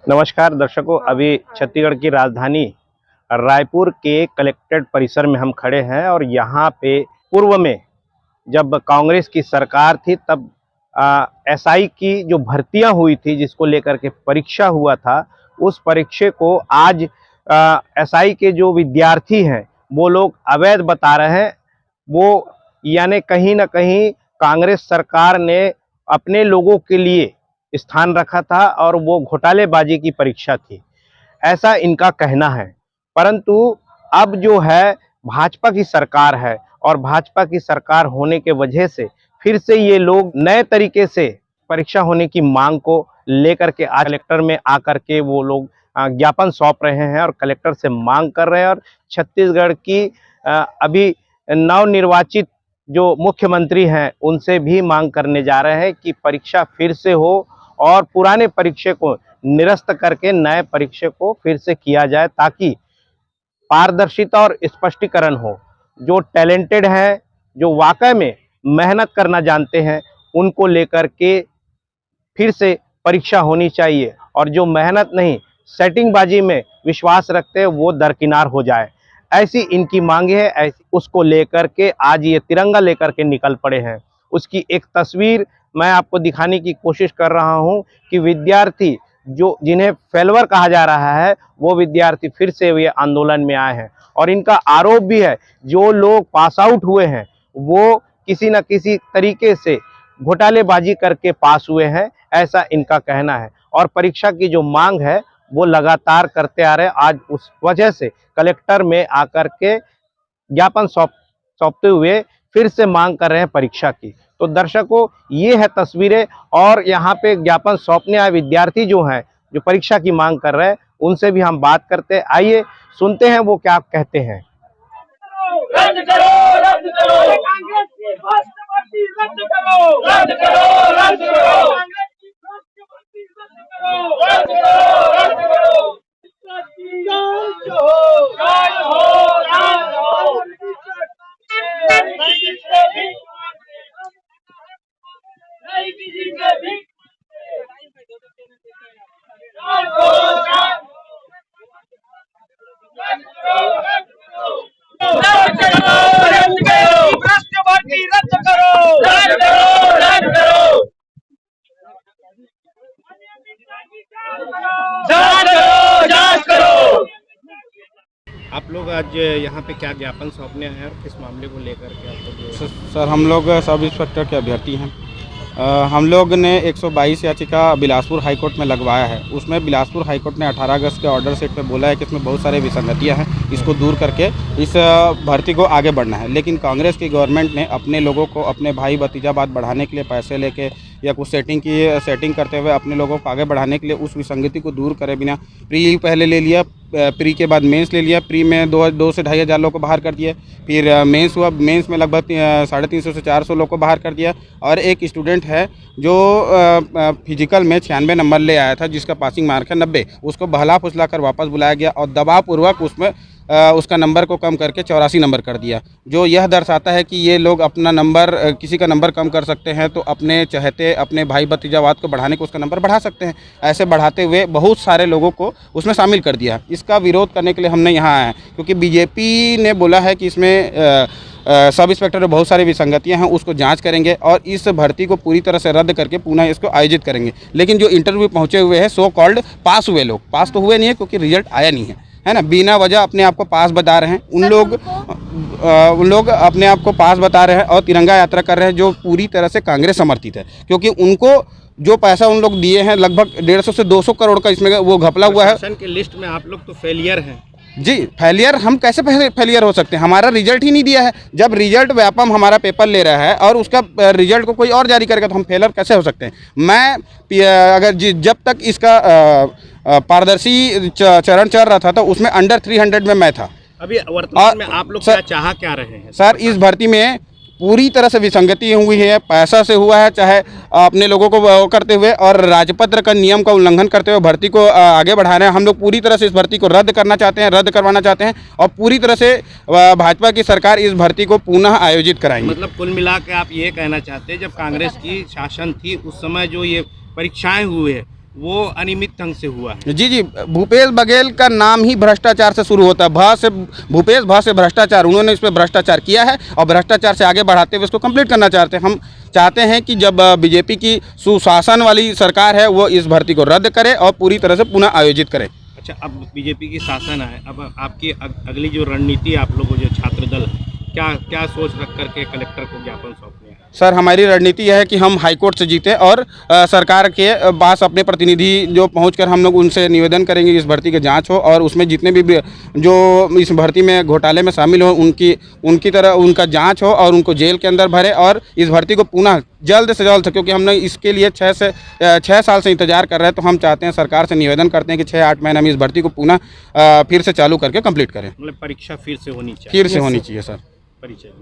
नमस्कार दर्शकों, अभी छत्तीसगढ़ की राजधानी रायपुर के कलेक्ट्रेट परिसर में हम खड़े हैं और यहाँ पे पूर्व में जब कांग्रेस की सरकार थी तब एसआई की जो भर्तियां हुई थी जिसको लेकर के परीक्षा हुआ था, उस परीक्षा को आज एसआई के जो विद्यार्थी हैं वो लोग अवैध बता रहे हैं। वो यानी कहीं ना कहीं कांग्रेस सरकार ने अपने लोगों के लिए स्थान रखा था और वो घोटालेबाजी की परीक्षा थी, ऐसा इनका कहना है। परंतु अब जो है भाजपा की सरकार है और भाजपा की सरकार होने के वजह से फिर से ये लोग नए तरीके से परीक्षा होने की मांग को लेकर के आज कलेक्टर में आकर के वो लोग ज्ञापन सौंप रहे हैं और कलेक्टर से मांग कर रहे हैं। और छत्तीसगढ़ की अभी नवनिर्वाचित जो मुख्यमंत्री हैं उनसे भी मांग करने जा रहे हैं कि परीक्षा फिर से हो और पुराने परीक्षा को निरस्त करके नए परीक्षा को फिर से किया जाए, ताकि पारदर्शिता और स्पष्टीकरण हो। जो टैलेंटेड है, जो वाकई में मेहनत करना जानते हैं, उनको लेकर के फिर से परीक्षा होनी चाहिए और जो मेहनत नहीं, सेटिंगबाजी में विश्वास रखते हैं, वो दरकिनार हो जाए, ऐसी इनकी मांगे है। ऐसी उसको लेकर के आज ये तिरंगा लेकर के निकल पड़े हैं। उसकी एक तस्वीर मैं आपको दिखाने की कोशिश कर रहा हूं कि विद्यार्थी जो जिन्हें फेलवर कहा जा रहा है, वो विद्यार्थी फिर से ये आंदोलन में आए हैं। और इनका आरोप भी है जो लोग पास आउट हुए हैं वो किसी न किसी तरीके से घोटालेबाजी करके पास हुए हैं, ऐसा इनका कहना है। और परीक्षा की जो मांग है वो लगातार करते आ रहे हैं। आज उस वजह से कलेक्टर में आकर के ज्ञापन सौंपते हुए फिर से मांग कर रहे हैं परीक्षा की। तो दर्शकों, ये है तस्वीरें और यहाँ पे ज्ञापन सौंपने आए विद्यार्थी जो हैं, जो परीक्षा की मांग कर रहे हैं, उनसे भी हम बात करते हैं। आइए सुनते हैं वो क्या कहते हैं। रद्द करो, रद्द करो, कांग्रेस की राष्ट्रवादी रद्द करो, रद्द करो, रद्द करो, कांग्रेस की राष्ट्रवादी रद्द करो, रद्द करो, रद्द करो। राज हो, राज हो, नहीं किसी से भी राज हो, राज हो, रद्द करो, रद्द करो। रद्द करो, रद्द करो, राष्ट्रवादी रद्द करो, रद्द करो, रद्द करो, जांच करो, जांच करो। आप लोग आज यहाँ पे क्या ज्ञापन सौंपने आए हैं और किस मामले को लेकर के आप लोग? सर हम लोग सब इंस्पेक्टर के अभ्यर्थी हैं। हम लोग ने 122 याचिका बिलासपुर हाईकोर्ट में लगवाया है। उसमें बिलासपुर हाईकोर्ट ने 18 अगस्त के ऑर्डर सेट पे बोला है कि इसमें बहुत सारे विसंगतियां हैं, इसको दूर करके इस भर्ती को आगे बढ़ना है। लेकिन कांग्रेस की गवर्नमेंट ने अपने लोगों को अपने भाई भतीजाबाद बढ़ाने के लिए पैसे लेके या कुछ सेटिंग करते हुए अपने लोगों को आगे बढ़ाने के लिए उस विसंगति को दूर करे बिना प्री पहले ले लिया, प्री के बाद मेंस ले लिया। प्री में 2 से 2,500 लोगों को बाहर कर दिया। फिर मेंस हुआ, मेंस में लगभग 350 से 400 लोगों को बाहर कर दिया। और एक स्टूडेंट है जो फिजिकल में 96 नंबर ले आया था, जिसका पासिंग मार्क है 90, उसको बहला फुसला कर वापस बुलाया गया और दबावपूर्वक उसमें उसका नंबर को कम करके 84 नंबर कर दिया। जो यह दर्शाता है कि ये लोग अपना नंबर, किसी का नंबर कम कर सकते हैं तो अपने चहते अपने भाई भतीजावाद को बढ़ाने को उसका नंबर बढ़ा सकते हैं। ऐसे बढ़ाते हुए बहुत सारे लोगों को उसमें शामिल कर दिया। इसका विरोध करने के लिए हमने यहाँ आए हैं, क्योंकि बीजेपी ने बोला है कि इसमें सब इंस्पेक्टर में बहुत सारी विसंगतियां हैं, उसको जांच करेंगे और इस भर्ती को पूरी तरह से रद्द करके पुनः इसको आयोजित करेंगे। लेकिन जो इंटरव्यू पहुंचे हुए हैं, सो कॉल्ड पास हुए लोग, पास तो हुए नहीं है क्योंकि रिजल्ट आया नहीं है ना, बिना वजह अपने आप को पास बता रहे हैं। उन लोग अपने आप को पास बता रहे हैं और तिरंगा यात्रा कर रहे हैं, जो पूरी तरह से कांग्रेस समर्थित है। क्योंकि उनको जो पैसा उन लोग दिए हैं लगभग 150 से 200 करोड़ का इसमें वो घपला हुआ है। की लिस्ट में आप लोग तो फेलियर हैं। जी, फेलियर हम कैसे फेलियर हो सकते हैं? हमारा रिजल्ट ही नहीं दिया है। जब रिजल्ट व्यापम हमारा पेपर ले रहा है और उसका रिजल्ट को कोई और जारी करेगा तो हम फेलियर कैसे हो सकते हैं? मैं अगर जब तक इसका पारदर्शी चरण चल रहा था तो उसमें अंडर 300 में मैं था। अभी वर्तमान में आप लोग क्या रहे हैं? सर, इस भर्ती में पूरी तरह से विसंगति हुई है। पैसा से हुआ है, चाहे अपने लोगों को वो करते हुए और राजपत्र का नियम का उल्लंघन करते हुए भर्ती को आगे बढ़ा रहे हैं। हम लोग पूरी तरह से इस भर्ती को रद्द करवाना चाहते हैं और पूरी तरह से भाजपा की सरकार इस भर्ती को पुनः आयोजित कराएंगे। मतलब कुल मिला के आप ये कहना चाहते हैं, जब कांग्रेस की शासन थी उस समय जो ये परीक्षाएं हुए हैं वो अनियमित ढंग से हुआ है। जी जी, भूपेश बघेल का नाम ही भ्रष्टाचार से शुरू होता है। भ से भूपेश, भ से भ्रष्टाचार। उन्होंने इस पर भ्रष्टाचार किया है और भ्रष्टाचार से आगे बढ़ाते हुए इसको कंप्लीट करना चाहते हैं। हम चाहते हैं कि जब बीजेपी की सुशासन वाली सरकार है वो इस भर्ती को रद्द करे और पूरी तरह से पुनः आयोजित करे। अच्छा, अब बीजेपी की शासन है, अब आपकी अगली जो रणनीति है, आप लोगों जो छात्र दल क्या सोच रख करके कलेक्टर को ज्ञापन सौंपने हैं? सर, हमारी रणनीति यह है कि हम हाईकोर्ट से जीतें और सरकार के पास अपने प्रतिनिधि जो पहुंचकर हम लोग उनसे निवेदन करेंगे इस भर्ती की जांच हो और उसमें जितने भी जो इस भर्ती में घोटाले में शामिल हो उनकी तरह उनका जांच हो और उनको जेल के अंदर भरे और इस भर्ती को पुनः जल्द से जल्द, क्योंकि हमने इसके लिए 6 साल से इंतजार कर रहे हैं, तो हम चाहते हैं, सरकार से निवेदन करते हैं कि 6-8 महीने में इस भर्ती को पुनः फिर से चालू करके कंप्लीट करें। मतलब परीक्षा फिर से होनी चाहिए? फिर से होनी चाहिए सर। परिचय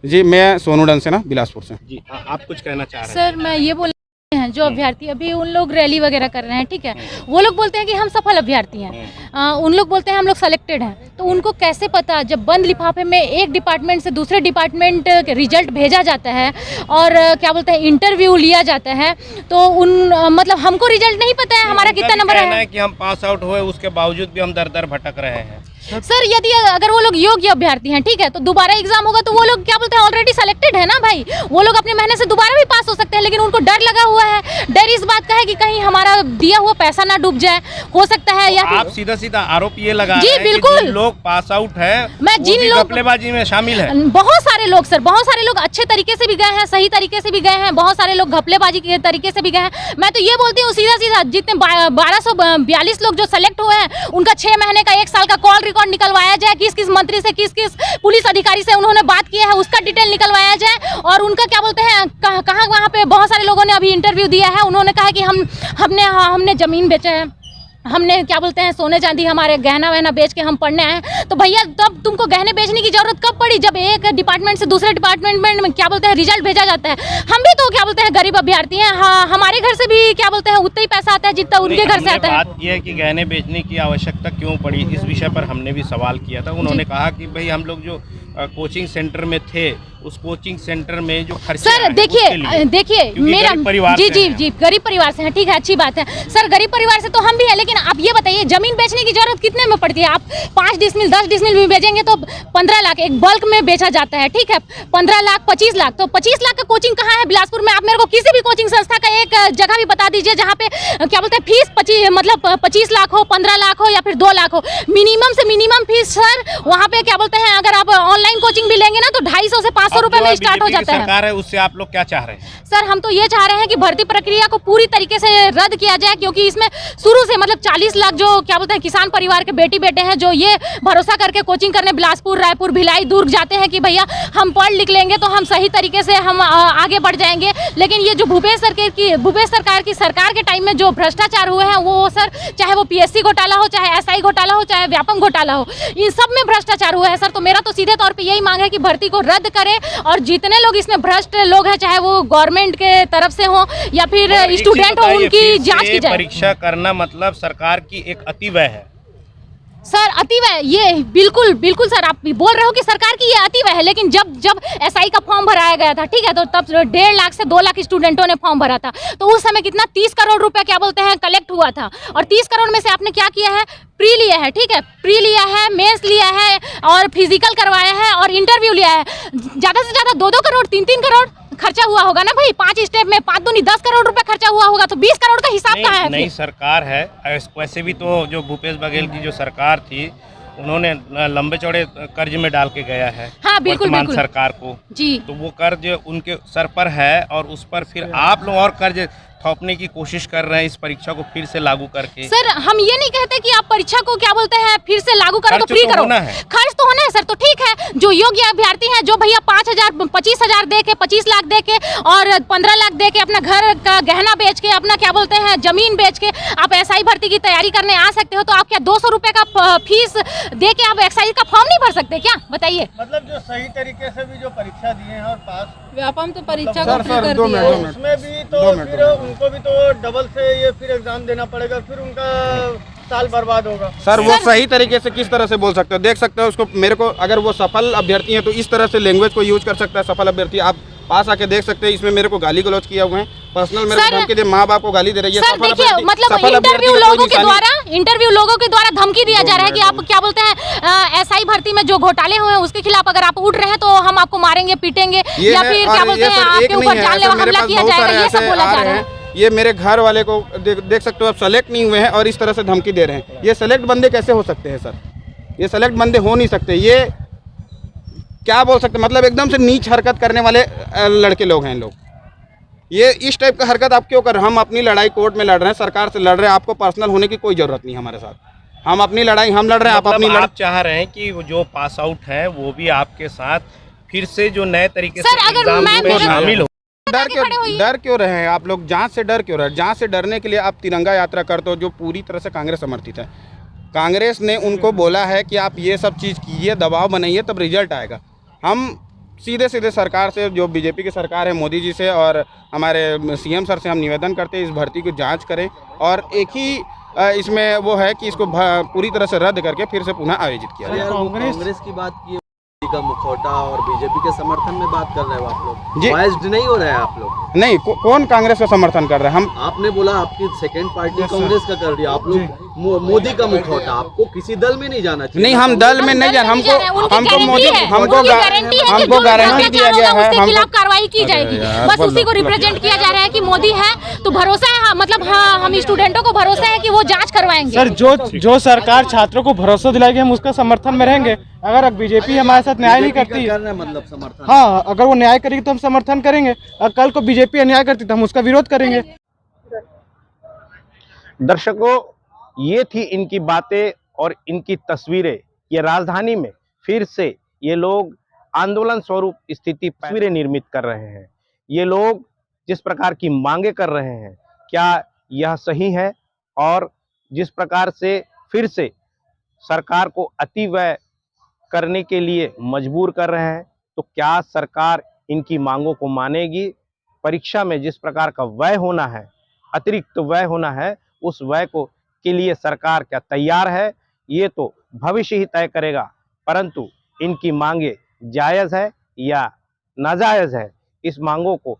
जी, मैं सोनू डनसेना, बिलासपुर से। जी, आप कुछ कहना चाह रहे हैं? सर, मैं ये बोल हैं जो अभ्यर्थी अभी उन लोग रैली वगैरह कर रहे हैं, ठीक है, वो लोग बोलते हैं कि हम सफल अभ्यर्थी हैं, उन लोग बोलते हैं हम लोग सेलेक्टेड हैं, तो उनको कैसे पता जब बंद लिफाफे में एक डिपार्टमेंट से दूसरे डिपार्टमेंट रिजल्ट भेजा जाता है और क्या बोलते हैं इंटरव्यू लिया जाता है, तो मतलब हमको रिजल्ट नहीं पता है हमारा कितना नंबर है कि हम पास आउट हुए, उसके बावजूद भी हम दर दर भटक रहे हैं। सर, यदि अगर वो लोग योग्य अभ्यर्थी हैं, ठीक है, तो दोबारा एग्जाम होगा तो वो लोग क्या बोलते हैं ऑलरेडी सेलेक्टेड है ना भाई, वो लोग अपने मेहनत से दोबारा भी पास हो सकते हैं, लेकिन उनको डर लगा हुआ है। डर इस बात का है कि कहीं हमारा दिया हुआ पैसा ना डूब जाए, हो सकता है, या आप सीधा सीधा आरोप ये लगा जी, रहे हैं बिल्कुल। कि जिन लोग पास आउट है मैं जिन लोग घपलेबाजी में शामिल है। बहुत सारे लोग सर, बहुत सारे लोग अच्छे तरीके से भी गए हैं, सही तरीके से भी गए हैं, बहुत सारे लोग घपलेबाजी के तरीके से भी गए हैं। मैं तो ये बोलती हूँ सीधा सीधा, जितने 1242 लोग जो सेलेक्ट हुए हैं उनका 6 महीने का 1 साल का कॉल रिकॉर्ड निकलवाया जाए, किस किस मंत्री से किस किस पुलिस अधिकारी से उन्होंने बात किया है उसका डिटेल निकलवाया जाए, और उनका क्या बोलते हैं कहाँ वहाँ पे बहुत सारे लोगों ने अभी इंटरव्यू दिया है, उन्होंने कहा कि हमने ज़मीन बेचा है, हमने क्या बोलते हैं सोने चांदी हमारे गहना वहना बेच के हम पढ़ने आए। तो भैया, तब तुमको गहने बेचने की जरूरत कब पड़ी? जब एक डिपार्टमेंट से दूसरे डिपार्टमेंट में क्या बोलते हैं रिजल्ट भेजा जाता है। हम भी तो क्या बोलते हैं गरीब अभ्यर्थी हैं, हाँ, हमारे घर से भी क्या बोलते हैं उतना ही पैसा आता है जितना उनके घर से आता है। बात यह है कि गहने बेचने की आवश्यकता क्यों पड़ी, इस विषय पर हमने भी सवाल किया था। उन्होंने कहा कि भाई हम लोग जो कोचिंग सेंटर में थे, उस कोचिंग सेंटर में जो खर्चे सर देखिए मेरा जी गरीब परिवार से है, ठीक है, अच्छी बात है सर, गरीब परिवार से तो हम भी है, लेकिन आप ये बताइए जमीन बेचने की जरूरत कितने में पड़ती है? आप 5 डिसमिल 10 डिसमिल में बेचेंगे तो 15 लाख एक बल्क में बेचा जाता है, ठीक है, 15 लाख 25 लाख, तो 25 लाख का कोचिंग कहाँ है बिलासपुर में? आप मेरे को किसी भी कोचिंग संस्था का एक जगह भी बता दीजिए जहाँ पे क्या बोलते हैं फीस 25 लाख हो, 15 लाख हो या फिर 2 लाख हो, मिनिमम से मिनिमम फीस सर वहाँ पे क्या बोलते हैं, अगर आप ऑनलाइन कोचिंग भी लेंगे ना तो 250 से 500 रुपए में स्टार्ट हो जाता है। सरकार है उससे आप लोग क्या चाह रहे हैं? सर, हम तो ये चाह रहे हैं कि भर्ती प्रक्रिया को पूरी तरीके से रद्द किया जाए, क्योंकि इसमें शुरू से मतलब 40 लाख जो क्या बोलते हैं किसान परिवार के बेटी बेटे हैं जो ये भरोसा करके कोचिंग करने बिलासपुर, रायपुर, भिलाई, दुर्ग जाते हैं कि भैया हम पढ़ लिख लेंगे तो हम सही तरीके से हम आगे बढ़ जाएंगे, लेकिन ये जो भूपेश सरकार की सरकार के टाइम में जो भ्रष्टाचार हुए हैं वो सर, चाहे वो PSC घोटाला हो, चाहे SI घोटाला हो, चाहे व्यापम घोटाला हो, इन सब में भ्रष्टाचार हुआ है सर। तो मेरा तो सीधे तौर पर यही मांग है कि भर्ती को रद्द करें और जितने लोग इसमें भ्रष्ट लोग हैं, चाहे वो गवर्नमेंट के तरफ से हो या फिर स्टूडेंट हो, उनकी जांच की जाए। परीक्षा करना मतलब सरकार की एक अतिव्यय है सर, अतिव्यय, ये बिल्कुल सर, आप बोल रहे हो कि सरकार की ये अतिव्यय है, लेकिन जब SI का फॉर्म भराया गया था, ठीक है, तो तब 1.5 लाख से 2 लाख स्टूडेंटों ने फॉर्म भरा था, तो उस समय कितना 30 करोड़ रुपया क्या बोलते हैं कलेक्ट हुआ था, और 30 करोड़ में से आपने क्या किया है, प्री लिया है, ठीक है, प्री लिया है, मेंस लिया है और फिजिकल करवाया है और इंटरव्यू लिया है, ज़्यादा से ज़्यादा 2-2 करोड़ 3-3 करोड़ खर्चा हुआ होगा ना भाई, 5 स्टेप में 5 दूनी 10 करोड़ रुपए खर्चा हुआ होगा, तो 20 करोड़ का हिसाब कहाँ है? नई सरकार है, वैसे भी तो जो भूपेश बघेल की जो सरकार थी उन्होंने लंबे चौड़े कर्ज में डाल के गया है, हाँ, बिल्कुल सरकार को जी, तो वो कर्ज उनके सर पर है और उस पर फिर आप लोग और कर्ज थोपने की कोशिश कर रहे हैं इस परीक्षा को फिर से लागू करके। सर, हम ये नहीं कहते कि आप परीक्षा को क्या बोलते हैं फिर से लागू करो तो फ्री करो, खर्च तो होना है सर, तो ठीक है, जो योग्य अभ्यर्थी हैं जो भैया 5,000 25,000 दे के 25 लाख दे के और 15 लाख दे के अपना घर का गहना बेच के अपना क्या बोलते हैं जमीन बेच के आप SI भर्ती की तैयारी करने आ सकते हो, तो आप क्या 200 रुपए का फीस दे के आप SI का फॉर्म नहीं भर सकते क्या? बताइए। मतलब जो सही तरीके से भी जो परीक्षा दिए हैं और पास व्यापम तो परीक्षा सर, को कर दिया, उसमें भी तो फिर उनको भी तो डबल से ये फिर एग्जाम देना पड़ेगा, फिर उनका साल बर्बाद होगा। सर, वो सही तरीके से किस तरह से बोल सकते हो? देख सकते हो उसको, मेरे को अगर वो सफल अभ्यर्थी हैं तो इस तरह से लैंग्वेज को यूज कर सकता है सफल अभ्यर्थी। आप पास आके देख सकते हैं। इसमें मेरे को गाली गलौज किया हुए हैं, पर्सनल मेरे को सर- धमकी दे, माँ बाप को गाली दे रही है। सर सफल देखिए, अभ्यर्थी- मतलब सफल अभ्यर्थी इंटरव्यू का कोई लोगों के निशानी- द्वारा धमकी दिया जा रहा है कि आप क्या बोलते हैं एसआई भर्ती में जो घोटाले हुए हैं उसके खिलाफ अगर आप उठ रहे हैं तो हम आपको मारेंगे पीटेंगे या है, फिर और क्या बोलते ये हैं सर आपके एक नहीं ऊपर है, जानलेवा ऐसे मेरे हमला पास किया बहुत जाएगा, सारे ये सब ऐसे बोला आ जा रहे रहा हैं। है। ये मेरे घर वाले को देख सकते हो आप, सेलेक्ट नहीं हुए हैं और इस तरह से धमकी दे रहे हैं। ये सेलेक्ट बंदे कैसे हो सकते हैं सर? ये सेलेक्ट बंदे हो नहीं सकते। ये क्या बोल सकते हैं, मतलब एकदम से नीच हरकत करने वाले लड़के लोग हैं लोग। ये इस टाइप का हरकत आप क्यों कर रहे हैं? हम अपनी लड़ाई कोर्ट में लड़ रहे हैं, सरकार से लड़ रहे हैं। आपको पर्सनल होने की कोई ज़रूरत नहीं हमारे साथ। हम अपनी लड़ाई हम लड़ रहे हैं, आप अपनी मतलब लड़। आप चाह रहे हैं कि वो जो पास आउट है वो भी आपके साथ फिर से जो नए तरीके सर, से अगर एग्जाम मैं- में मेरे- शामिल हो। डर क्यों रहे हैं आप लोग? जांच से डर क्यों रहे हैं? जांच से डरने के लिए आप तिरंगा यात्रा करते हो, जो पूरी तरह से कांग्रेस समर्थित है। कांग्रेस ने उनको बोला है कि आप ये सब चीज़ कीजिए, दबाव बनाइए, तब रिजल्ट आएगा। हम सीधे सीधे सरकार से, जो बीजेपी की सरकार है, मोदी जी से और हमारे सीएम सर से हम निवेदन करते हैं इस भर्ती को जांच करें और एक ही इसमें वो है कि इसको पूरी तरह से रद्द करके फिर से पुनः आयोजित किया जाए। यार वो कांग्रेस की बात की का मुखौटा और बीजेपी के समर्थन में बात कर रहे हो आप लोग, जी। बायस्ड नहीं हो रहे हैं आप लोग? नहीं, कौन कांग्रेस का समर्थन कर रहा है? हम आपने बोला आपकी सेकंड पार्टी कांग्रेस का कर रही, आप लोग मोदी का मुखौटा, आपको किसी दल में नहीं जाना चाहिए। नहीं, हम दल में नहीं जाए, हमको मोदी हमको गारंटी दिया गया है, उसके हमको खिलाफ कार्रवाई की जाएगी। यार, बस उसी को रिप्रेजेंट किया जा रहा है कि मोदी है तो भरोसा है, मतलब हाँ, हम स्टूडेंटों को भरोसा है कि वो जांच करवाएंगे। सर जो सरकार छात्रों को भरोसा दिलाएगी हम उसका समर्थन में रहेंगे। अगर बीजेपी हमारे साथ न्याय नहीं बीजेपी का करती, कर रहे हैं मतलब समर्थन। हाँ, अगर वो न्याय करेगी तो हम समर्थन करेंगे, और कल को बीजेपी अन्याय करती तो हम उसका विरोध करेंगे। दर्शकों, ये थी इनकी बातें और इनकी तस्वीरें। ये राजधानी में फिर से ये लोग आंदोलन स्वरूप स्थिति तस्वीरें निर्मित कर रहे हैं। ये लोग जिस प्रकार की मांगे कर रहे हैं, क्या यह सही है? और जिस प्रकार से फिर से सरकार को अतिव्यय करने के लिए मजबूर कर रहे हैं, तो क्या सरकार इनकी मांगों को मानेगी? परीक्षा में जिस प्रकार का व्यय होना है, अतिरिक्त व्यय होना है, उस व्यय को के लिए सरकार क्या तैयार है? ये तो भविष्य ही तय करेगा। परंतु इनकी मांगे जायज़ है या नाजायज़ है, इस मांगों को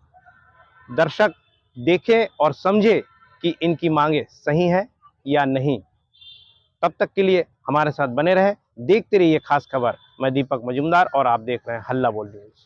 दर्शक देखें और समझे कि इनकी मांगे सही है या नहीं। तब तक के लिए हमारे साथ बने रहे, देखते रहिए खास खबर। मैं दीपक मजूमदार और आप देख रहे हैं हल्ला बोल न्यूज़।